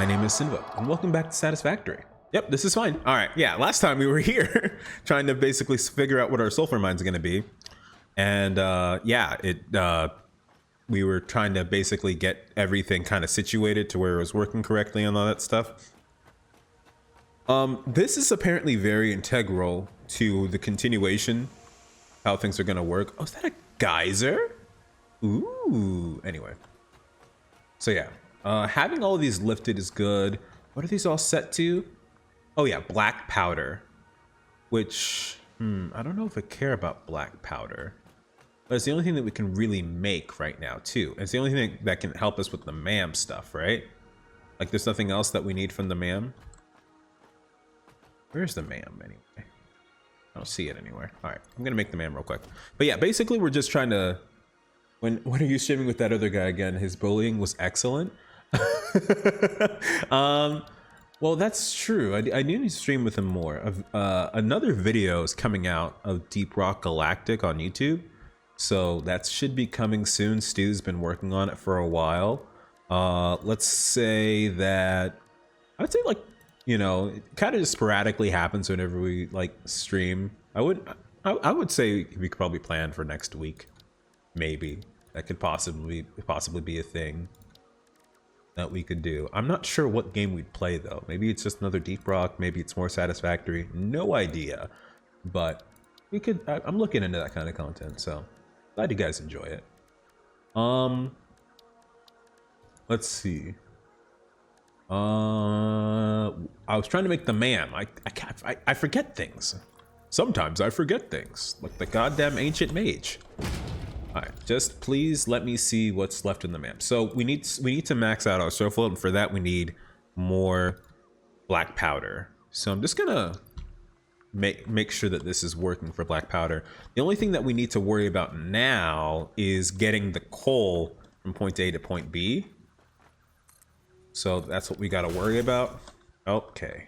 My name is Sinva, and welcome back to Satisfactory. Yep, this is fine. All right, yeah, last time we were here trying to basically figure out what our sulfur mines are going to be. And we were trying to basically get everything kind of situated to where it was working correctly and all that stuff. This is apparently very integral to the continuation, how things are going to work. Oh, is that a geyser? Ooh, anyway. So yeah, having all of these lifted is good. What are these all set to? Oh yeah, black powder, which, I don't know if I care about black powder, but it's the only thing that we can really make right now too. It's the only thing that can help us with the MAM stuff, right? Like there's nothing else that we need from the MAM. Where's the MAM anyway? I don't see it anywhere. All right, I'm gonna make the MAM real quick. But yeah, basically we're just trying to, when are you streaming with that other guy again? His bullying was excellent. Well, that's true. I need to stream with him more. Another video is coming out of Deep Rock Galactic on YouTube, so that should be coming soon. Stu's been working on it for a while. Let's say that I'd say, like, you know, it kind of just sporadically happens whenever we like stream. I would say we could probably plan for next week, maybe. That could possibly be a thing that we could do. I'm not sure what game we'd play though. Maybe it's just another Deep Rock. Maybe it's more Satisfactory. No idea. But we could. I'm looking into that kind of content. So glad you guys enjoy it. Let's see. I was trying to make the MAM. I forget things. Sometimes I forget things, like the goddamn ancient mage. All right, just please let me see what's left in the MAM. So we need to max out our sulfur, and for that we need more black powder. So I'm just gonna make sure that this is working for black powder. The only thing that we need to worry about now is getting the coal from point A to point B. So that's what we got to worry about. Okay.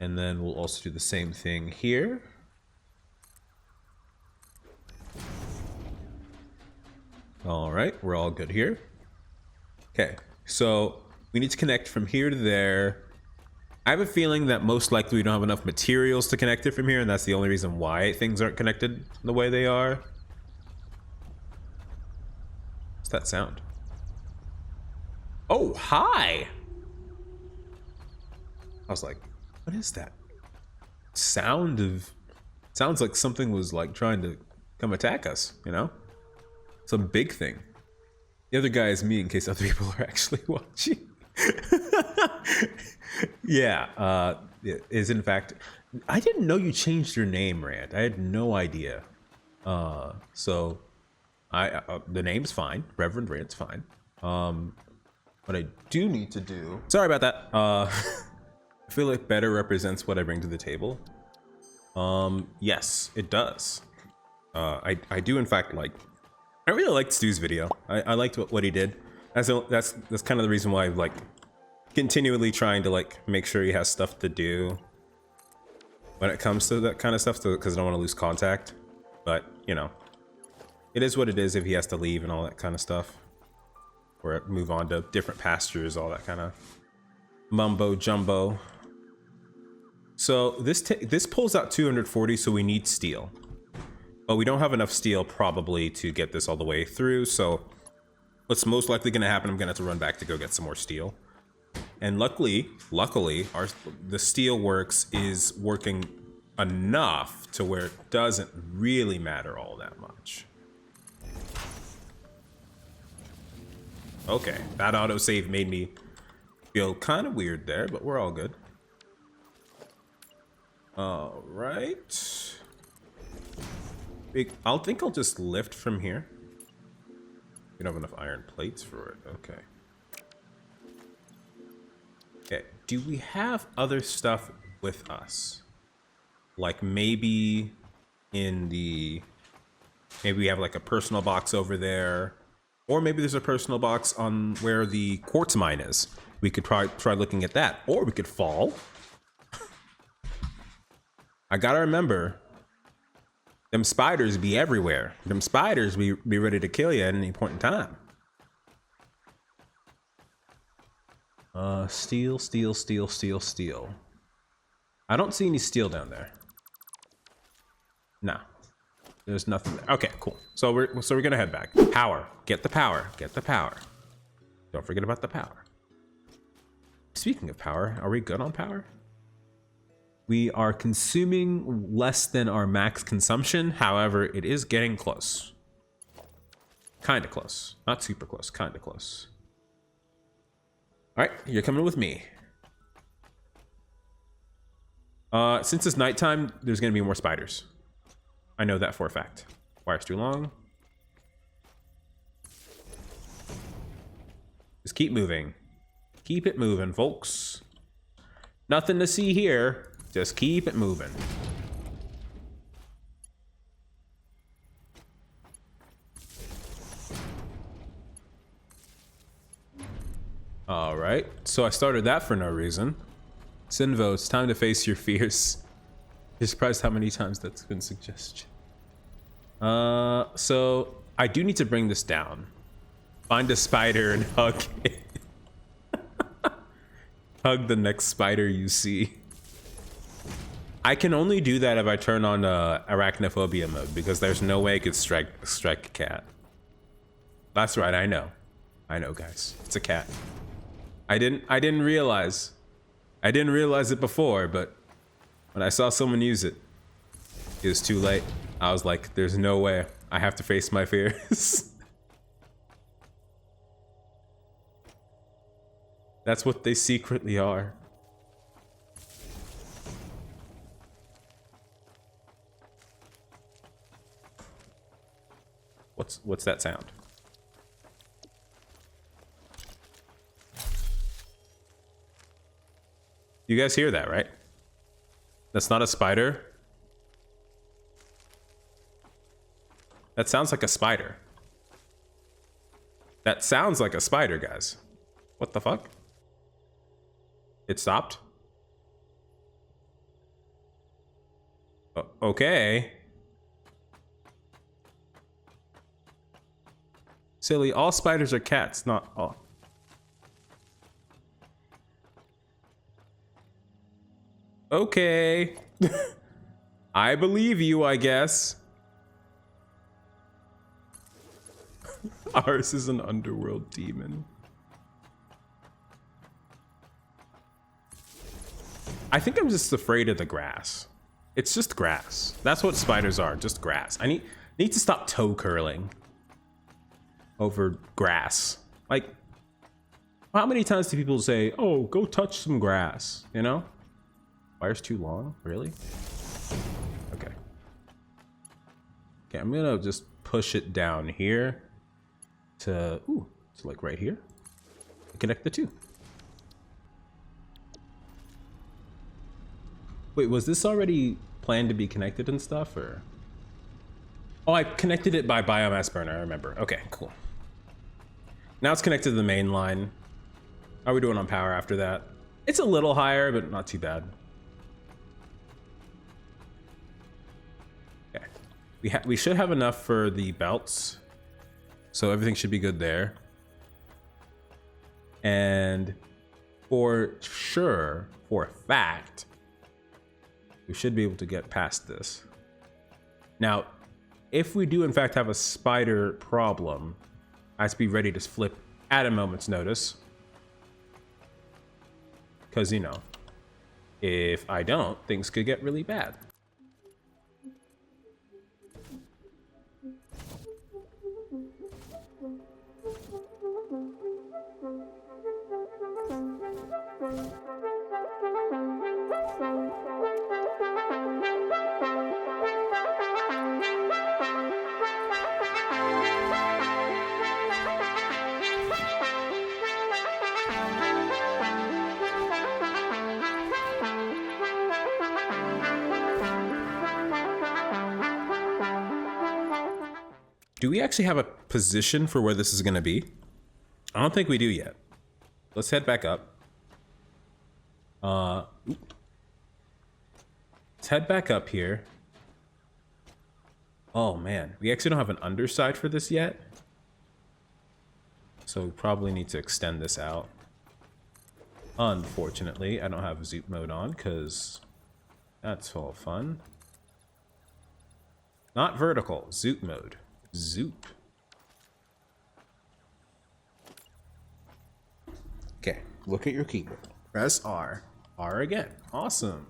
And then we'll also do the same thing here. All right, we're all good here. Okay, so we need to connect from here to there. I have a feeling that most likely we don't have enough materials to connect it from here, and that's the only reason why things aren't connected the way they are. What's that sound? Oh, hi! I was like, what is that? Sounds like something was like trying to come attack us, you know? Some big thing. The other guy is me in case other people are actually watching. Yeah, it is in fact. I didn't know you changed your name, Rand. I had no idea. So the name's fine. Reverend Rand's fine. What I do need to do. Sorry about that. I feel like better represents what I bring to the table. Yes, it does. I do in fact like. I really liked Stu's video. I liked what he did. That's kind of the reason why I'm like continually trying to like make sure he has stuff to do when it comes to that kind of stuff, because I don't want to lose contact. But you know, it is what it is if he has to leave and all that kind of stuff, or move on to different pastures, all that kind of mumbo jumbo. So this pulls out 240, so we need steel. But we don't have enough steel probably to get this all the way through, so what's most likely going to happen, I'm going to have to run back to go get some more steel. And luckily, the steel works is working enough to where it doesn't really matter all that much. Okay, that autosave made me feel kind of weird there, but we're all good. All right. I'll just lift from here. We don't have enough iron plates for it. Okay. Okay. Do we have other stuff with us? Like maybe maybe we have like a personal box over there, or maybe there's a personal box on where the quartz mine is. We could try looking at that, or we could fall. I gotta remember. Them spiders be everywhere. Them spiders be ready to kill you at any point in time. Steel, steel, steel, steel, steel. I don't see any steel down there. No. There's nothing there. Okay, cool. So we're gonna head back. Power. Get the power. Get the power. Don't forget about the power. Speaking of power, are we good on power? We are consuming less than our max consumption. However, it is getting close. Kind of close. Not super close. Kind of close. All right, you're coming with me. Since it's nighttime, there's gonna be more spiders. I know that for a fact. Wire's too long. Just keep moving. Keep it moving, folks. Nothing to see here. Just keep it moving. All right. So I started that for no reason. Sinvo, it's time to face your fears. You're surprised how many times that's been suggested. So I do need to bring this down. Find a spider and hug it. Hug the next spider you see. I can only do that if I turn on arachnophobia mode, because there's no way I could strike a cat. That's right, I know. I know, guys. It's a cat. I didn't realize. I didn't realize it before, but when I saw someone use it, it was too late. I was like, there's no way. I have to face my fears. That's what they secretly are. What's that sound? You guys hear that, right? That's not a spider. That sounds like a spider. That sounds like a spider, guys. What the fuck? It stopped? Okay. Silly, all spiders are cats, not all. Okay. I believe you, I guess. Ours is an underworld demon. I think I'm just afraid of the grass. It's just grass. That's what spiders are, just grass. I need to stop toe curling over grass. Like, how many times do people say, oh, go touch some grass, you know? Wire's too long, really? Okay. Okay, I'm gonna just push it down here to, ooh, it's like right here. Connect the two. Wait, was this already planned to be connected and stuff, or? Oh, I connected it by biomass burner, I remember. Okay, cool. Now it's connected to the main line. How are we doing on power after that? It's a little higher, but not too bad. Okay. We should have enough for the belts. So everything should be good there. And for sure, for a fact, we should be able to get past this. Now, if we do in fact have a spider problem, I have to be ready to flip at a moment's notice. Because, you know, if I don't, things could get really bad. Do we actually have a position for where this is going to be? I don't think we do yet. Let's head back up. Let's head back up here. Oh man, we actually don't have an underside for this yet. So we probably need to extend this out. Unfortunately, I don't have zoop mode on because that's all fun. Not vertical, zoop mode. Zoop. Okay, look at your keyboard. Press R. R again. Awesome.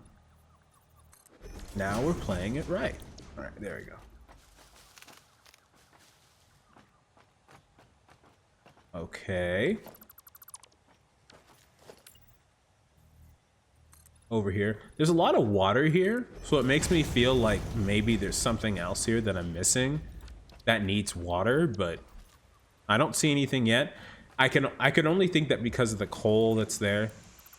Now we're playing it right. All right, there we go. Okay. Over here. There's a lot of water here, so it makes me feel like maybe there's something else here that I'm missing that needs water, but I don't see anything yet. I can only think that because of the coal that's there,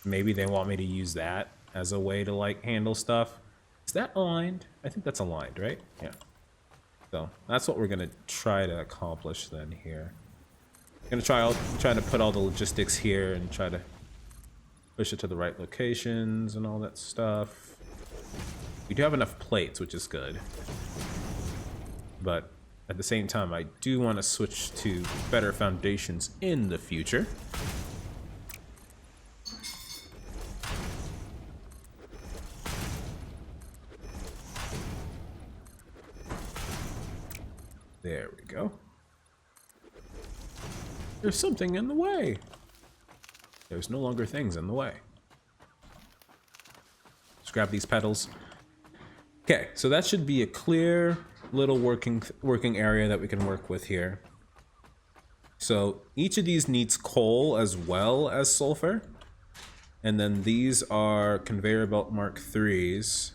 maybe they want me to use that as a way to like handle stuff. Is that aligned? I think that's aligned, right? Yeah. So that's what we're gonna try to accomplish then here. Gonna try to put all the logistics here and try to push it to the right locations and all that stuff. We do have enough plates, which is good. But at the same time, I do want to switch to better foundations in the future. There we go. There's something in the way. There's no longer things in the way. Let's grab these petals. Okay, so that should be a clear little working area that we can work with here. So each of these needs coal as well as sulfur. And then these are conveyor belt Mark IIIs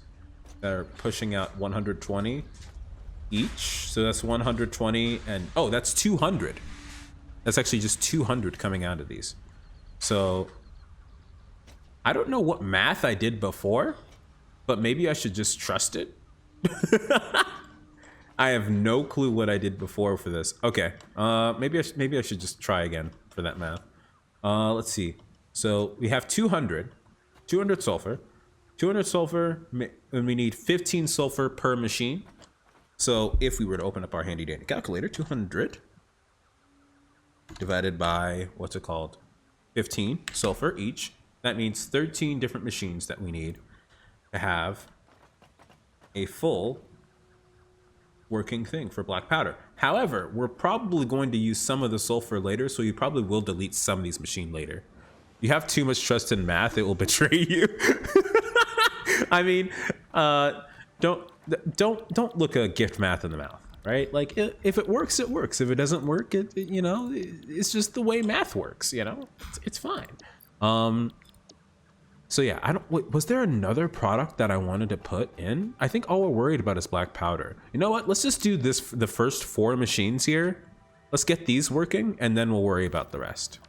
that are pushing out 120 each. So that's 120 and, oh, that's 200. That's actually just 200 coming out of these. So I don't know what math I did before, but maybe I should just trust it. I have no clue what I did before for this. Okay, maybe I should just try again for that math. Let's see. So we have 200 sulfur, 200 sulfur, and we need 15 sulfur per machine. So if we were to open up our handy dandy calculator, 200 divided by, what's it called? 15 sulfur each. That means 13 different machines that we need to have a full working thing for black powder. However, we're probably going to use some of the sulfur later, so you probably will delete some of these machines later. You have too much trust in math, it will betray you. I mean, don't look a gift math in the mouth, right? Like, if it works, it works. If it doesn't work, you know, it's just the way math works, you know? It's fine. So yeah, wait, was there another product that I wanted to put in? I think all we're worried about is black powder. You know what? Let's just do this, the first 4 machines here. Let's get these working, and then we'll worry about the rest.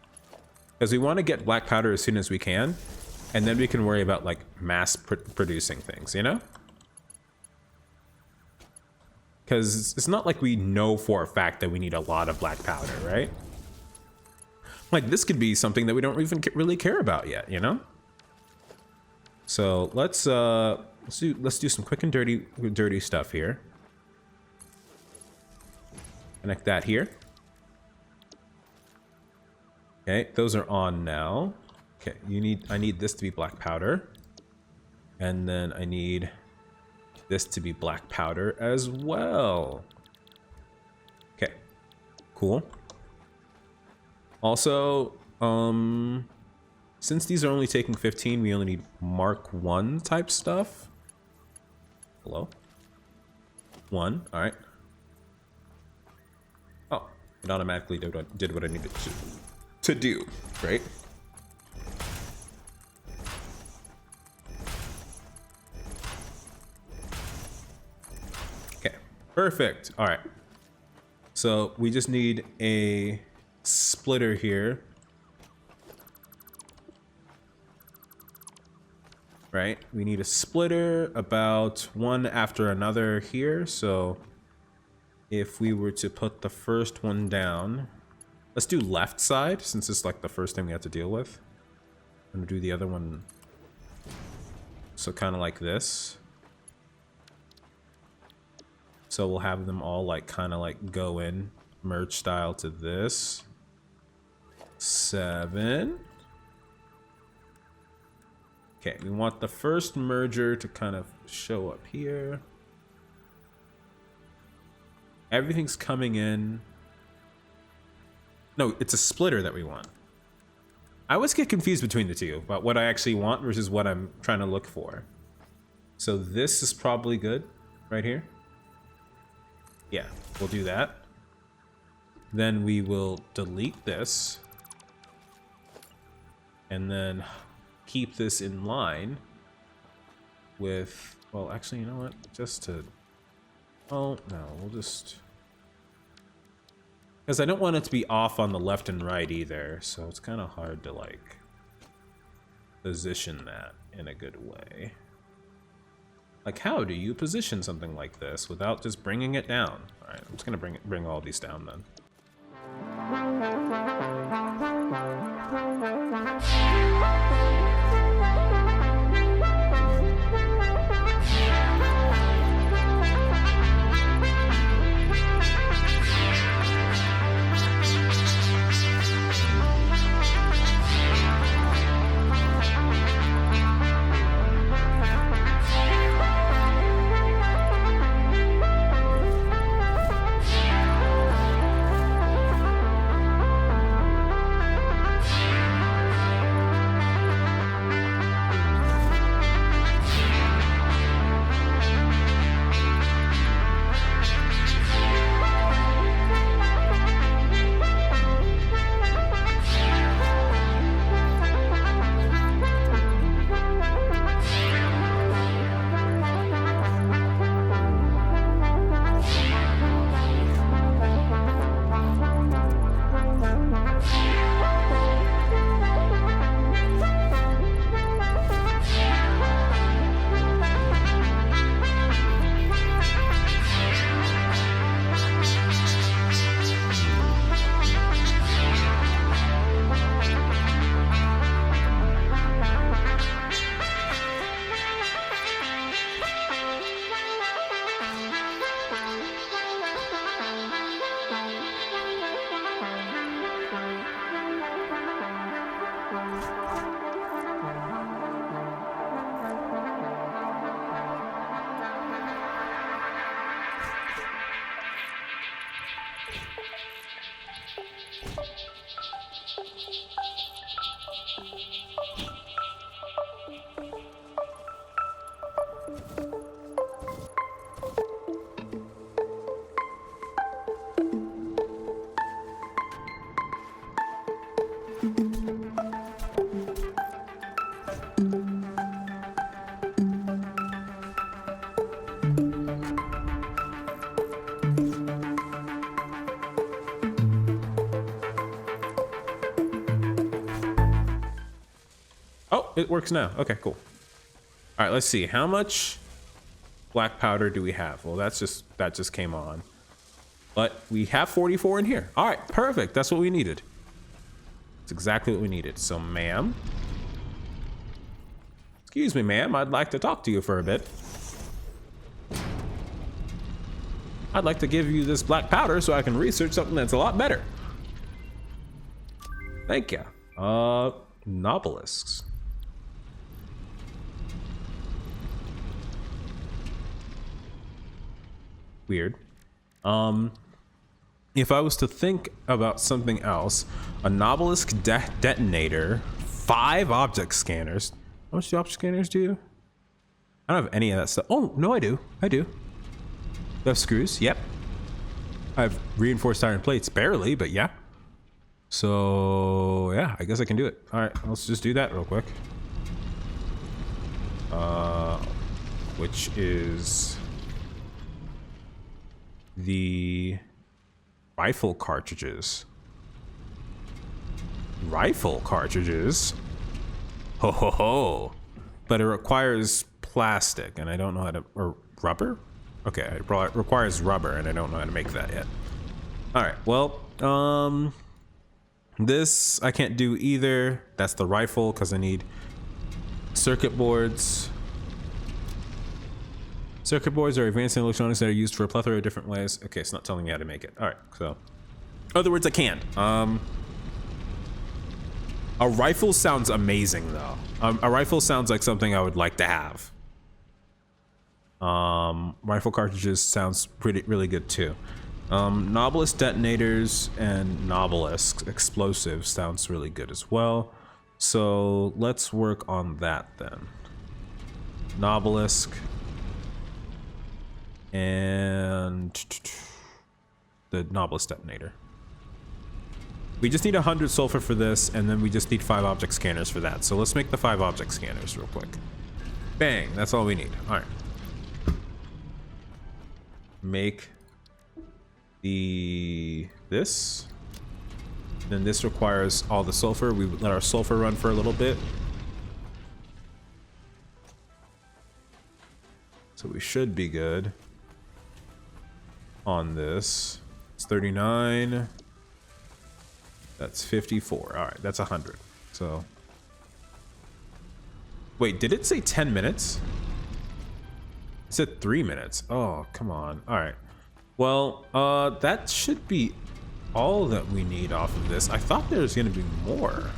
Because we want to get black powder as soon as we can, and then we can worry about like mass producing things, you know? Because it's not like we know for a fact that we need a lot of black powder, right? Like, this could be something that we don't even really care about yet, you know? So let's do some quick and dirty stuff here. Connect that here. Okay, those are on now. Okay, I need this to be black powder, and then I need this to be black powder as well. Okay, cool. Also, since these are only taking 15, we only need Mark 1 type stuff. Hello? 1, all right. Oh, it automatically did what I needed to do, right? Okay, perfect. All right. So we just need a splitter here. Right, we need a splitter about one after another here. So if we were to put the first one down, let's do left side since it's like the first thing we have to deal with. I'm gonna do the other one, so kind of like this. So we'll have them all like kind of like go in merge style to this. 7. Okay, we want the first merger to kind of show up here. Everything's coming in. No, it's a splitter that we want. I always get confused between the two about what I actually want versus what I'm trying to look for. So this is probably good right here. Yeah, we'll do that. Then we will delete this. And then keep this in line with, well, actually, you know what? Just to, oh, no, we'll just, because I don't want it to be off on the left and right either. So it's kind of hard to like position that in a good way. Like, how do you position something like this without just bringing it down? All right, I'm just gonna bring all these down then. Oh, it works now. Okay, cool. All right, let's see. How much black powder do we have? Well, that just came on. But we have 44 in here. All right, perfect. That's what we needed. It's exactly what we needed. So, ma'am. Excuse me, ma'am. I'd like to talk to you for a bit. I'd like to give you this black powder so I can research something that's a lot better. Thank you. Nobelisks. Weird. If I was to think about something else, a Nobelisk detonator, 5 object scanners. How much do object scanners do? I don't have any of that stuff. Oh, no, I do. I do. I have screws. Yep. I have reinforced iron plates. Barely, but yeah. So, yeah, I guess I can do it. All right, let's just do that real quick. Which is the rifle cartridges. Rifle cartridges? Ho ho ho. But it requires plastic, and I don't know how to, or rubber? Okay, it requires rubber, and I don't know how to make that yet. All right, well, this I can't do either. That's the rifle, because I need circuit boards. Circuit boards are advanced electronics that are used for a plethora of different ways. Okay, it's not telling me how to make it. All right, so in other words, I can. A rifle sounds amazing though. A rifle sounds like something I would like to have. Rifle cartridges sounds really good too. Novelist detonators and Novelist explosives sounds really good as well. So let's work on that then. Novelist and the Novelist detonator. We just need 100 sulfur for this, and then we just need 5 object scanners for that. So let's make the 5 object scanners real quick. Bang, that's all we need. All right. Make this. Then this requires all the sulfur. We let our sulfur run for a little bit. So we should be good on this. It's 39. That's 54. All right, that's 100. So, wait, did it say 10 minutes? It said 3 minutes. Oh, come on. All right. Well, that should be all that we need off of this. I thought there was going to be more.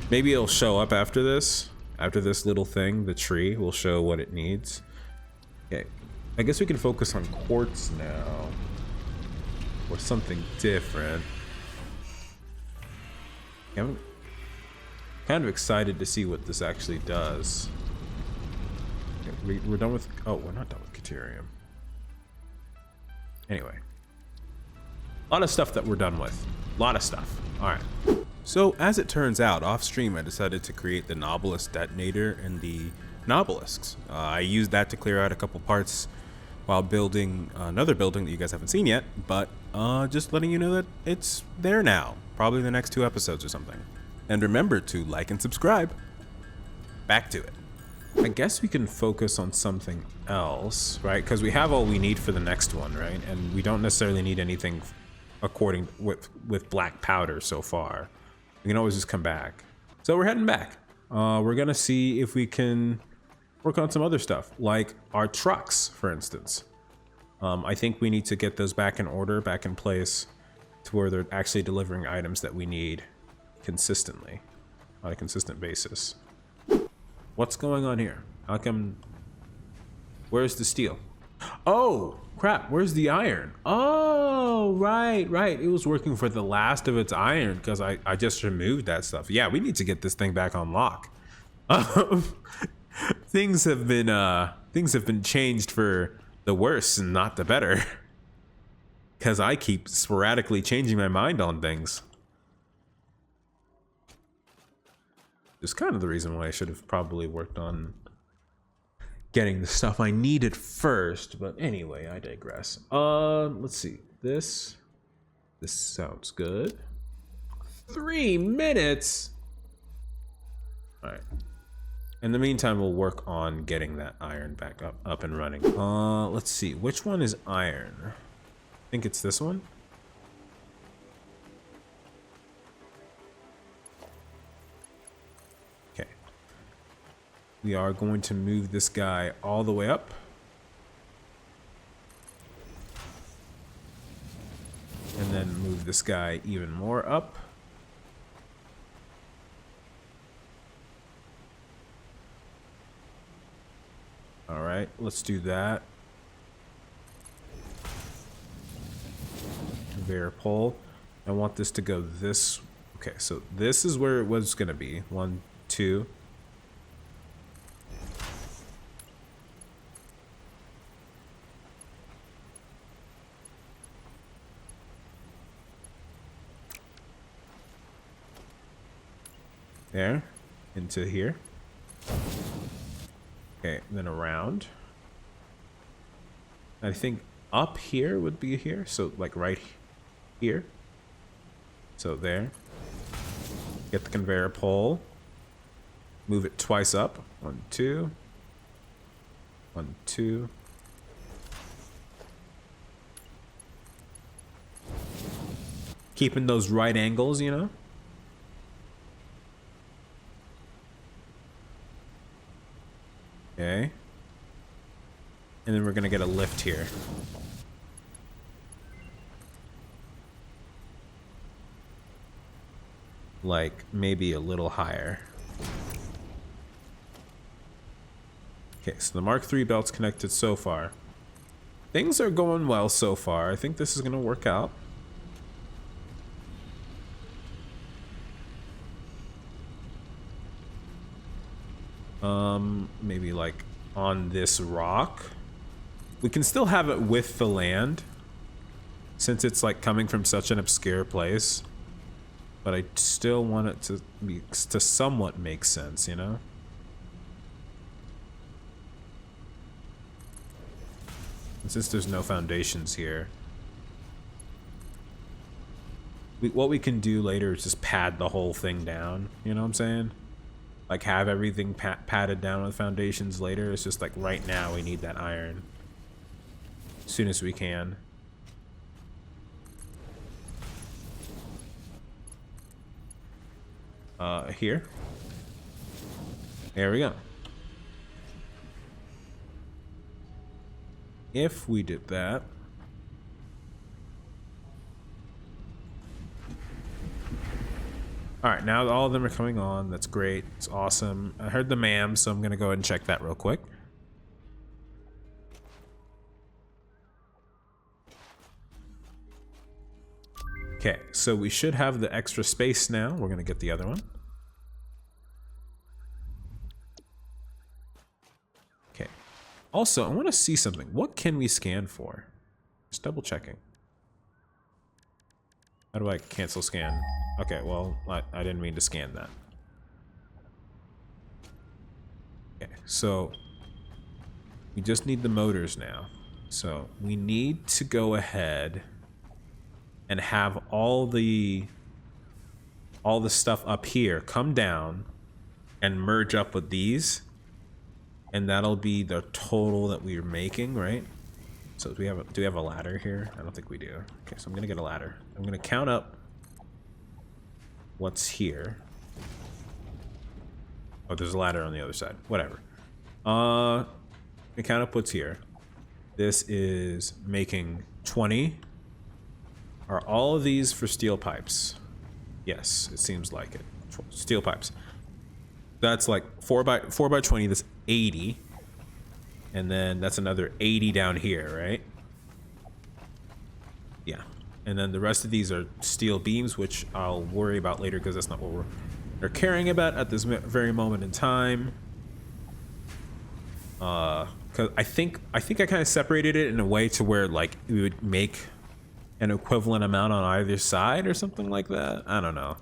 Maybe it'll show up after this. After this little thing, the tree will show what it needs. Okay. I guess we can focus on quartz now. Or something different. I'm kind of excited to see what this actually does. Okay, we're done with... Oh, we're not done with Caterium. Anyway. A lot of stuff that we're done with. A lot of stuff. Alright. So, as it turns out, off stream I decided to create the Novelist detonator and the Nobelisks. I used that to clear out a couple parts while building another building that you guys haven't seen yet, but just letting you know that it's there now. Probably the next 2 episodes or something. And remember to like and subscribe. Back to it. I guess we can focus on something else, right? Because we have all we need for the next one, right? And we don't necessarily need anything according with black powder so far. We can always just come back. So we're heading back. We're gonna see if we can work on some other stuff, like our trucks, for instance. I think we need to get those back in order, back in place, to where they're actually delivering items that we need consistently, on a consistent basis. What's going on here? How come... Where's the steel? Oh, crap, where's the iron? Oh, right. It was working for the last of its iron because I just removed that stuff. Yeah, we need to get this thing back on lock. Things have been changed for the worse and not the better. Because I keep sporadically changing my mind on things. It's kind of the reason why I should have probably worked on getting the stuff I needed first. But anyway, I digress. Let's see. This sounds good. 3 minutes? Alright. In the meantime, we'll work on getting that iron back up and running. Let's see. Which one is iron? I think it's this one. Okay. We are going to move this guy all the way up. And then move this guy even more up. All right, let's do that. Conveyor pole. I want this to go this. Okay, so this is where it was gonna be. 1, 2. There, into here. Okay, then around. I think up here would be here, so like right here. So there. Get the conveyor pole. Move it twice up. 1, 2. 1, 2. Keeping those right angles, you know? Okay. And then we're gonna get a lift here. like maybe a little higher. Okay, so the Mark III belt's connected so far. Things are going well so far. I think this is gonna work out. Maybe like on this rock. We can still have it with the land, since it's like coming from such an obscure place. But I still want it to somewhat make sense, you know? And since there's no foundations here, what we can do later is just pad the whole thing down, you know what I'm saying? Like have everything padded down with foundations later. It's just like right now we need that iron as soon as we can. Here. There we go. If we did that, all right, now all of them are coming on. That's great. It's awesome. I heard the ma'am, so I'm gonna go ahead and check that real quick. Okay, so we should have the extra space now. We're gonna get the other one. Okay. Also, I want to see something. What can we scan for? Just double checking. How do I cancel scan? Okay, well, I didn't mean to scan that. Okay, so we just need the motors now. So we need to go ahead and have all the stuff up here come down and merge up with these, and that'll be the total that we're making, right? So do we have a ladder here? I don't think we do. Okay, so I'm gonna get a ladder. I'm gonna count up what's here. Oh, there's a ladder on the other side. Whatever. We count up what's here. This is making 20. Are all of these for steel pipes? Yes, it seems like it. Steel pipes. That's like 4 by 20. That's 80. And then that's another 80 down here, right? Yeah. And then the rest of these are steel beams, which I'll worry about later because that's not what we're caring about at this very moment in time. Because I think I kind of separated it in a way to where like we would make an equivalent amount on either side or something like that. I don't know.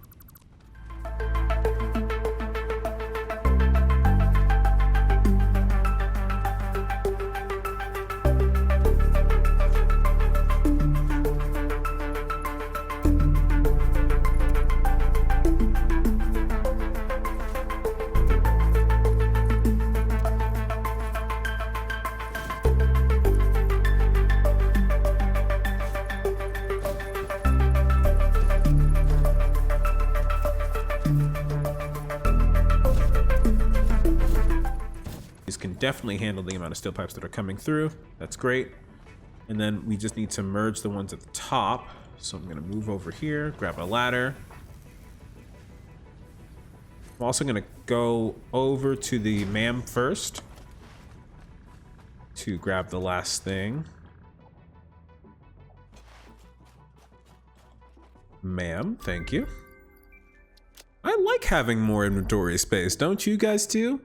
Definitely handle the amount of steel pipes that are coming through. That's great. And then we just need to merge the ones at the top. So I'm gonna move over here, grab a ladder. I'm also gonna go over to the ma'am first to grab the last thing. Ma'am, thank you. I like having more inventory space, don't you guys too?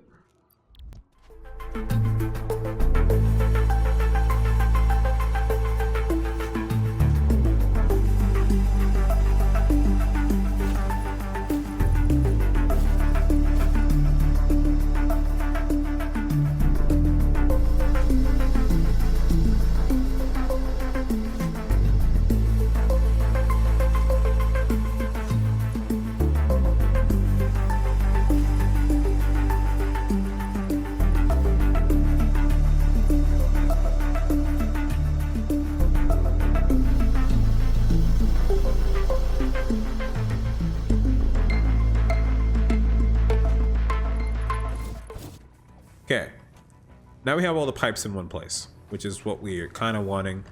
Okay, now we have all the pipes in one place, which is what we're kind of wanting.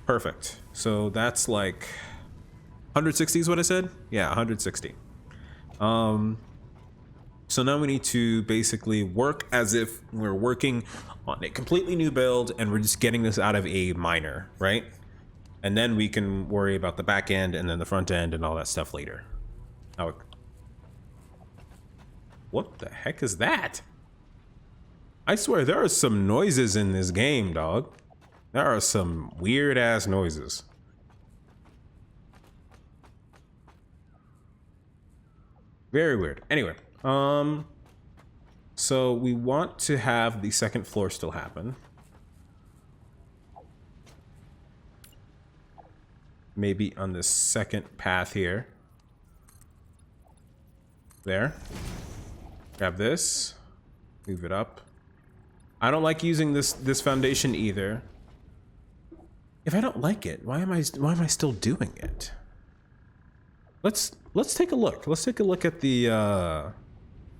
Perfect. So that's like 160 is what I said? Yeah, 160. So now we need to basically work as if we're working on a completely new build and we're just getting this out of a miner, right? And then we can worry about the back end and then the front end and all that stuff later. Oh. What the heck is that? I swear there are some noises in this game, dog. There are some weird ass noises. Very weird. Anyway, so we want to have the second floor still happen. Maybe on the second path here. There. Grab this. Move it up. I don't like using this foundation either. If I don't like it, why am I still doing it? Let's take a look. Let's take a look at the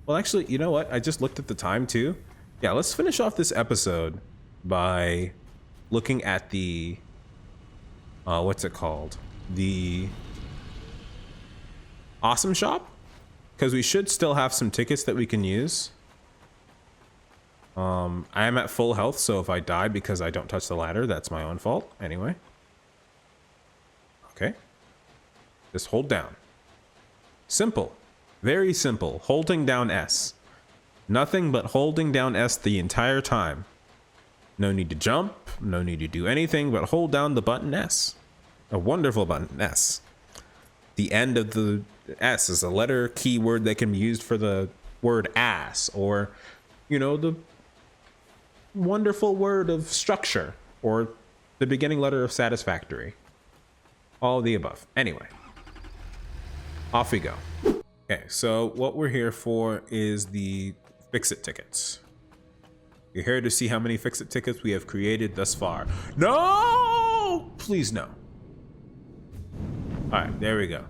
well, actually, you know what? I just looked at the time too. Yeah, let's finish off this episode by looking at the what's it called? The awesome shop, because we should still have some tickets that we can use. I am at full health, so if I die because I don't touch the ladder, that's my own fault. Anyway. Okay. Just hold down. Simple. Very simple. Holding down S. Nothing but holding down S the entire time. No need to jump. No need to do anything but hold down the button S. A wonderful button S. The end of the S is a letter keyword that can be used for the word ass, or, you know, the wonderful word of structure, or the beginning letter of satisfactory. All of the above. Anyway. Off we go. Okay, so what we're here for is the fix-it tickets. You're here to see how many fix-it tickets we have created thus far. No! Please no. Alright, there we go.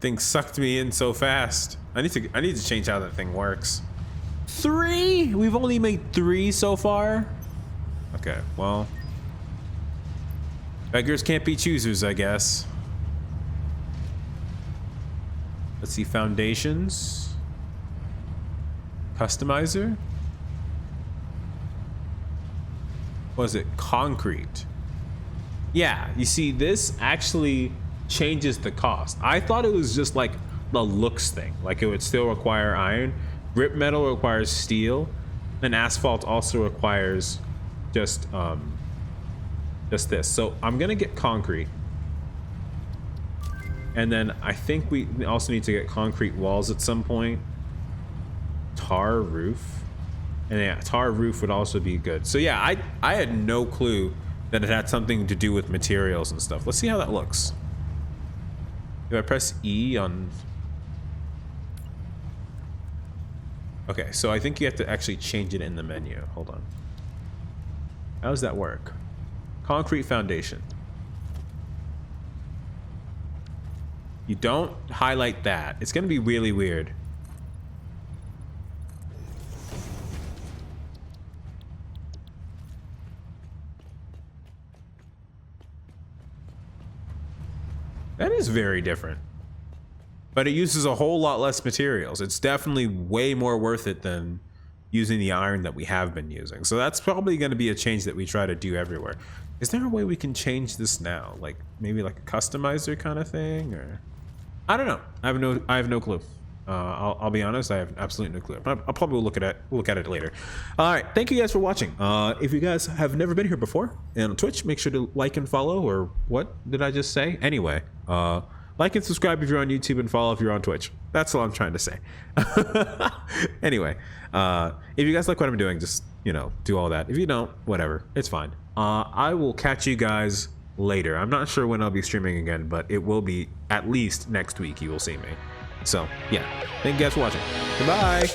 Thing sucked me in so fast. I need to change how that thing works. 3? We've only made 3 so far? Okay, well. Beggars can't be choosers, I guess. Let's see, foundations. Customizer. What is it? Concrete. Yeah, you see, this actually changes the cost. I thought it was just like the looks thing. Like it would still require iron. Grip metal requires steel. And asphalt also requires just this. So I'm gonna get concrete. And then I think we also need to get concrete walls at some point. Tar roof. And yeah, tar roof would also be good. So yeah, I had no clue that it had something to do with materials and stuff. Let's see how that looks. If I press E on... Okay, so I think you have to actually change it in the menu. Hold on. How does that work? Concrete foundation. You don't highlight that. It's gonna be really weird. That is very different. But it uses a whole lot less materials. It's definitely way more worth it than using the iron that we have been using. So that's probably going to be a change that we try to do everywhere. Is there a way we can change this now? Like maybe like a customizer kind of thing, or I don't know. I have no clue. I'll be honest, I have absolutely no clue. I'll probably look at it later. All right, thank you guys for watching. If you guys have never been here before and on Twitch, make sure to like and follow, or what did I just say? Anyway, like and subscribe if you're on YouTube, and follow if you're on Twitch. That's all I'm trying to say. Anyway, if you guys like what I'm doing, just, you know, do all that. If you don't, whatever, it's fine. I will catch you guys later. I'm not sure when I'll be streaming again, but it will be at least next week. You will see me. So yeah, thank you guys for watching. Goodbye.